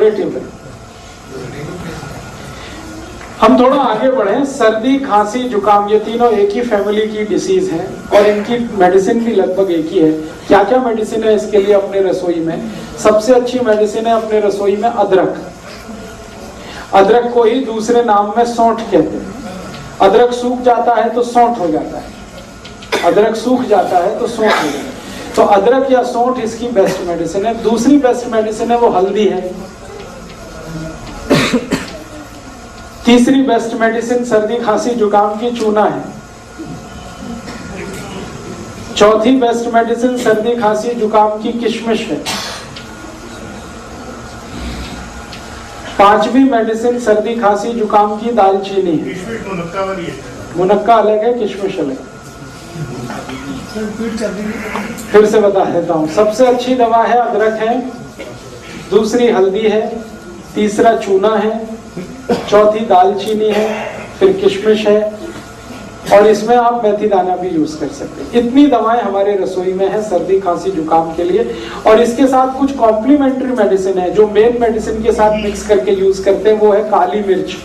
है। हम थोड़ा आगे बढ़े। सर्दी, खांसी, जुकाम, ये तीनों एक ही फैमिली की डिसीज हैं और इनकी मेडिसिन भी लगभग एक ही है। क्या क्या मेडिसिन है इसके लिए अपने रसोई में? सबसे अच्छी मेडिसिन है अपने रसोई में अदरक। अदरक को ही दूसरे नाम में सौंठ कहते हैं। अदरक सूख जाता है तो सौंठ हो जाता है, अदरक सूख जाता है तो सौंठ हो जाता है। तो अदरक या सौंठ इसकी बेस्ट मेडिसिन है। दूसरी बेस्ट मेडिसिन है वो हल्दी है। तीसरी बेस्ट मेडिसिन सर्दी, खांसी, जुकाम की चूना है। चौथी बेस्ट मेडिसिन सर्दी, खांसी, जुकाम की किशमिश है। पांचवी मेडिसिन सर्दी, खांसी, जुकाम की दालचीनी है। मुनक्का अलग है, किशमिश अलग है। फिर से बता देता हूं। सबसे अच्छी दवा है अदरक है, दूसरी हल्दी है, तीसरा चूना है, चौथी दालचीनी है, फिर किशमिश है और इसमें आप मेथी दाना भी यूज कर सकते हैं। इतनी दवाएं हमारे रसोई में है सर्दी, खांसी, जुकाम के लिए। और इसके साथ कुछ कॉम्प्लीमेंट्री मेडिसिन है जो मेन मेडिसिन के साथ मिक्स करके यूज करते हैं। वो है काली मिर्च,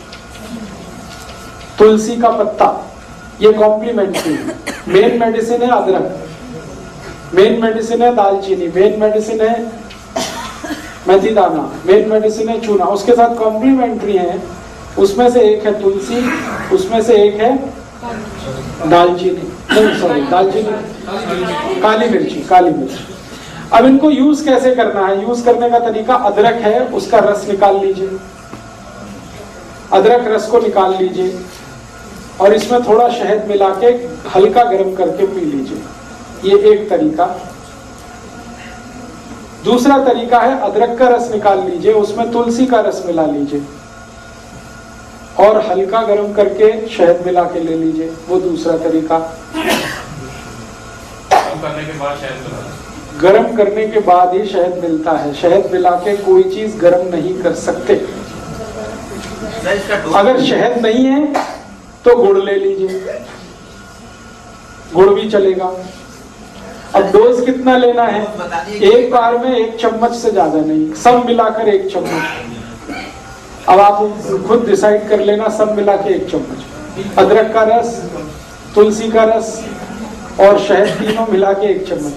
तुलसी का पत्ता, ये कॉम्प्लीमेंट्री है। मेन मेडिसिन है अदरक, मेन मेडिसिन है दालचीनी, मेन मेडिसिन है मेथी दाना, मेन मेडिसिन है चूना। उसके साथ कॉम्प्लीमेंट्री है, उसमें से एक है तुलसी, उसमें से एक है दालचीनी, नहीं सॉरी दालचीनी, काली मिर्ची, काली मिर्च। अब इनको यूज कैसे करना है? यूज करने का तरीका, अदरक है उसका रस निकाल लीजिए, अदरक रस को निकाल लीजिए और इसमें थोड़ा शहद मिला के हल्का गर्म करके पी लीजिए, ये एक तरीका। दूसरा तरीका है अदरक का रस निकाल लीजिए, उसमें तुलसी का रस मिला लीजिए और हल्का गर्म करके शहद मिला के ले लीजिए, वो दूसरा तरीका। गर्म करने के बाद ही शहद मिलता है, शहद मिला के कोई चीज गर्म नहीं कर सकते। अगर शहद नहीं है तो गुड़ ले लीजिए, गुड़ भी चलेगा। अब डोज कितना लेना है? एक बार में 1 चम्मच से ज्यादा नहीं, सब मिलाकर 1 चम्मच। अब आप खुद डिसाइड कर लेना, सब मिला के 1 चम्मच अदरक का रस, तुलसी का रस और शहद, तीनों मिला के 1 चम्मच।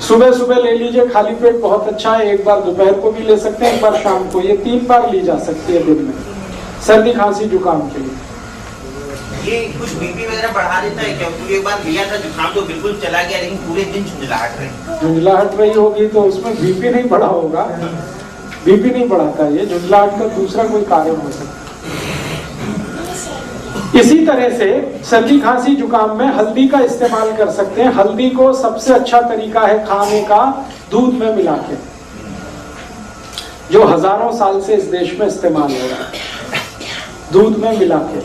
सुबह सुबह ले लीजिए, खाली पेट बहुत अच्छा है। एक बार दोपहर को भी ले सकते हैं, एक बार शाम को, ये 3 बार ली जा सकती है दिन में, सर्दी, खांसी, जुकाम के लिए। ये कुछ बीपी वगैरह बढ़ा देता है क्या? क्योंकि एक बार लिया था जुकाम तो बिल्कुल चला गया, लेकिन पूरे दिन झुंझलाहट रही होगी तो उसमें बीपी नहीं बढ़ा होगा, बीपी नहीं बढ़ाता, ये झुंझलाहट का दूसरा कोई कारण हो सकता है। इसी तरह से सर्दी, खांसी, जुकाम में हल्दी का इस्तेमाल कर सकते हैं। हल्दी को सबसे अच्छा तरीका है खाने का दूध में मिला के, जो हजारों साल से इस देश में इस्तेमाल हो रहा है, दूध में मिला के,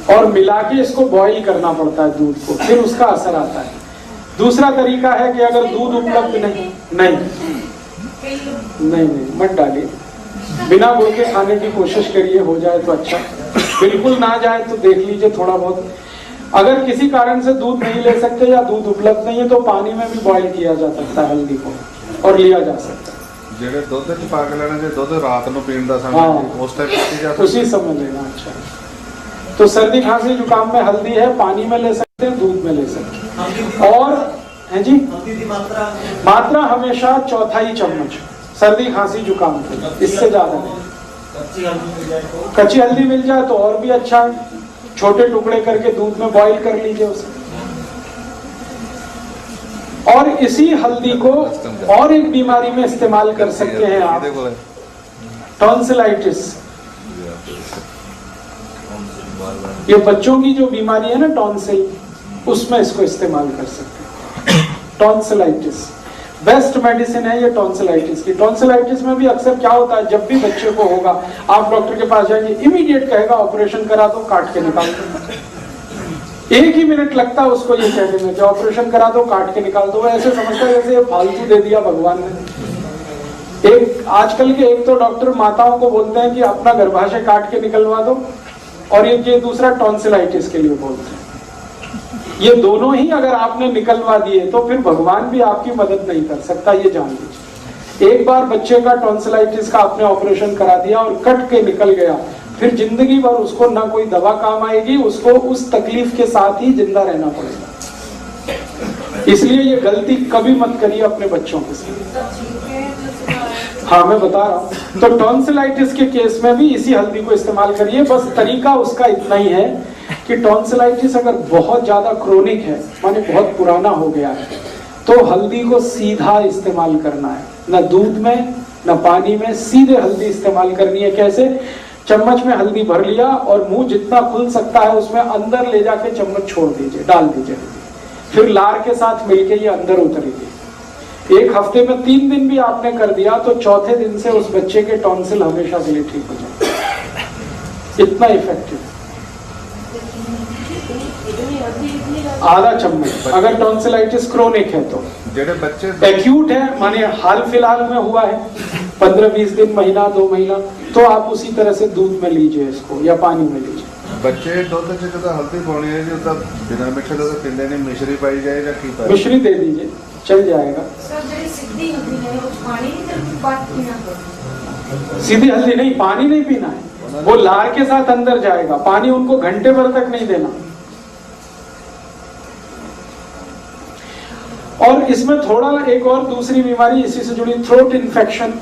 और मिला के इसको बॉईल करना पड़ता है दूध को, फिर उसका असर आता है। दूसरा तरीका है कि अगर दूध उपलब्ध नहीं मत डालिए, बिना गुड़ के खाने की कोशिश करिए, हो जाए तो अच्छा, बिल्कुल ना जाए तो देख लीजिए थोड़ा बहुत। अगर किसी कारण से दूध नहीं ले सकते या दूध उपलब्ध नहीं है तो पानी में भी बॉईल किया जा सकता है हल्दी को और लिया जा सकता है। ਜਿਹੜੇ ਦੁੱਧ ਚ ਪਾ ਕੇ ਲੈਣਾ, ਜੇ ਦੁੱਧ ਰਾਤ ਨੂੰ ਪੀਣ ਦਾ समय उस टाइप पीती जा सकती है, उसी समय लेना। अच्छा, तो सर्दी, खांसी, जुकाम में हल्दी है, पानी में ले सकते हैं, दूध में ले सकते हैं। और है जी, मात्रा हमेशा 1/4 चम्मच सर्दी, खांसी, जुकाम के, इससे ज्यादा नहीं। कच्ची हल्दी मिल जाए तो और भी अच्छा है, छोटे टुकड़े करके दूध में बॉईल कर लीजिए उसे। और इसी हल्दी को और एक बीमारी में इस्तेमाल कर सकते हैं आप, टॉन्सिलाइटिस। ये बच्चों की जो बीमारी है ना टॉन्सिल, उसमें इसको इस्तेमाल कर सकते हैं। टॉन्सिलाइटिस बेस्ट मेडिसिन है ये टॉन्सिलाइटिस की। टॉन्सिलाइटिस में भी अक्सर क्या होता है, जब भी बच्चे को होगा आप डॉक्टर के पास जाएंगे, इमीडिएट कहेगा ऑपरेशन करा दो, काट के निकाल दो। 1 ही मिनट लगता है उसको ये कहने में कि ऑपरेशन करा दो, काट के निकाल दो। ऐसे समझता है जैसे ये फालतू दे दिया भगवान ने। आजकल के एक तो डॉक्टर माताओं को बोलते हैं कि अपना गर्भाशय काट के निकलवा दो, और ये दूसरा टॉन्सिलाइटिस के लिए बोलते हैं। ये दोनों ही अगर आपने निकलवा दिए तो फिर भगवान भी आपकी मदद नहीं कर सकता, ये जान लीजिए। एक बार बच्चे का टॉन्सिलाइटिस का आपने ऑपरेशन करा दिया और कट के निकल गया, फिर जिंदगी भर उसको ना कोई दवा काम आएगी, उसको उस तकलीफ के साथ ही जिंदा रहना पड़ेगा। इसलिए ये गलती कभी मत करिए अपने बच्चों के साथ। हाँ मैं बता रहा हूँ। तो टॉन्सिलाइटिस के केस में भी इसी हल्दी को इस्तेमाल करिए। बस तरीका उसका इतना ही है कि टॉन्सिलाइटिस अगर बहुत ज्यादा क्रोनिक है, माने बहुत पुराना हो गया है, तो हल्दी को सीधा इस्तेमाल करना है, न दूध में न पानी में, सीधे हल्दी इस्तेमाल करनी है। कैसे? चम्मच में हल्दी भर लिया और मुंह जितना खुल सकता है उसमें अंदर ले जाके चम्मच छोड़ दीजिए, डाल दीजिए, फिर लार के साथ मिलके ये अंदर उतरेगी। एक हफ्ते में 3 दिन भी आपने कर दिया तो चौथे दिन से उस बच्चे के टॉन्सिल हमेशा के लिए ठीक हो जाए। इतना इफेक्टिव। आधा चम्मच अगर टॉन्सिलाइटिस क्रोनिक है तो। जेडे बच्चे एक्यूट है, माने हाल फिलहाल में हुआ है 15-20 दिन, महीना 2 महीना, तो आप उसी तरह से दूध में लीजिए इसको या पानी में लीजिए। बच्चे दुध च जो हल्दी पानी है जो तब बिना मिठे दुध पींदे ने मिश्री पाई जाए या की पाई? मिश्री दे दीजिए, चल जाएगा। सीधी हल्दी नहीं, पानी नहीं पीना है, वो लार के साथ अंदर जाएगा। पानी उनको घंटे भर तक नहीं देना। और इसमें थोड़ा एक और दूसरी बीमारी इसी से जुड़ी, थ्रोट इन्फेक्शन,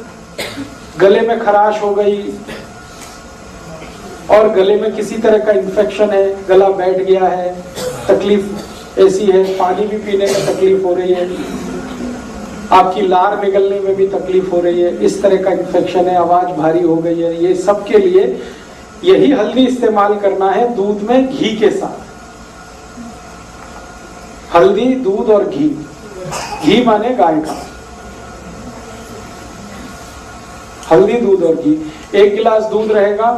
गले में खराश हो गई और गले में किसी तरह का इन्फेक्शन है, गला बैठ गया है, तकलीफ ऐसी है, पानी भी पीने में तकलीफ हो रही है, आपकी लार निकलने में भी तकलीफ हो रही है, इस तरह का इन्फेक्शन है, आवाज भारी हो गई है, ये सब के लिए यही हल्दी इस्तेमाल करना है दूध में घी के साथ। हल्दी, दूध और घी। घी माने गाय का। हल्दी, दूध और घी। 1 गिलास दूध रहेगा,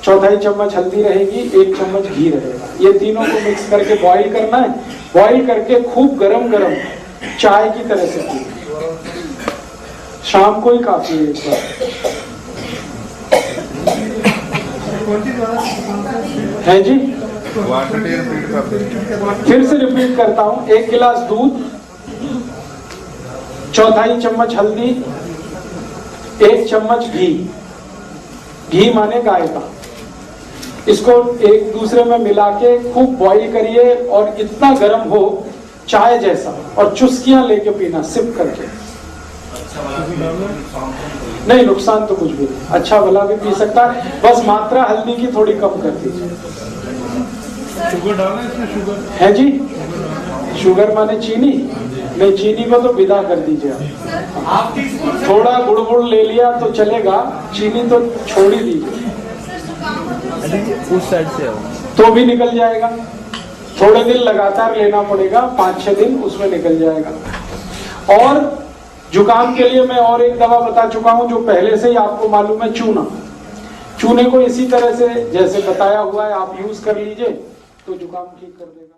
1/4 चम्मच हल्दी रहेगी, 1 चम्मच घी रहेगा। ये तीनों को मिक्स करके बॉईल करना है। बॉईल करके खूब गरम गरम चाय की तरह से पीना। शाम को ही काफी है। एक बार है जी, फिर से रिपीट करता हूं। 1 गिलास दूध, 1/4 चम्मच हल्दी, 1 चम्मच घी। घी माने गाय का। इसको एक दूसरे में मिला के खूब बॉईल करिए और इतना गर्म हो चाय जैसा, और चुस्कियां लेके पीना, सिप करके। नहीं, नुकसान तो कुछ भी नहीं, अच्छा भला भी पी सकता है, बस मात्रा हल्दी की थोड़ी कम कर दीजिए। शुगर डालना है इसमें? शुगर है जी, शुगर माने चीनी? नहीं, चीनी को तो विदा कर दीजिए आप। थोड़ा गुड़ ले लिया तो चलेगा, चीनी तो छोड़ ही दीजिए। उस साइड से तो भी निकल जाएगा। थोड़े दिन लगातार लेना पड़ेगा, 5-6 दिन उसमें निकल जाएगा। और जुकाम के लिए मैं और एक दवा बता चुका हूं जो पहले से ही आपको मालूम है, चूना। चूने को इसी तरह से जैसे बताया हुआ है आप यूज कर लीजिए तो जुकाम ठीक कर देगा।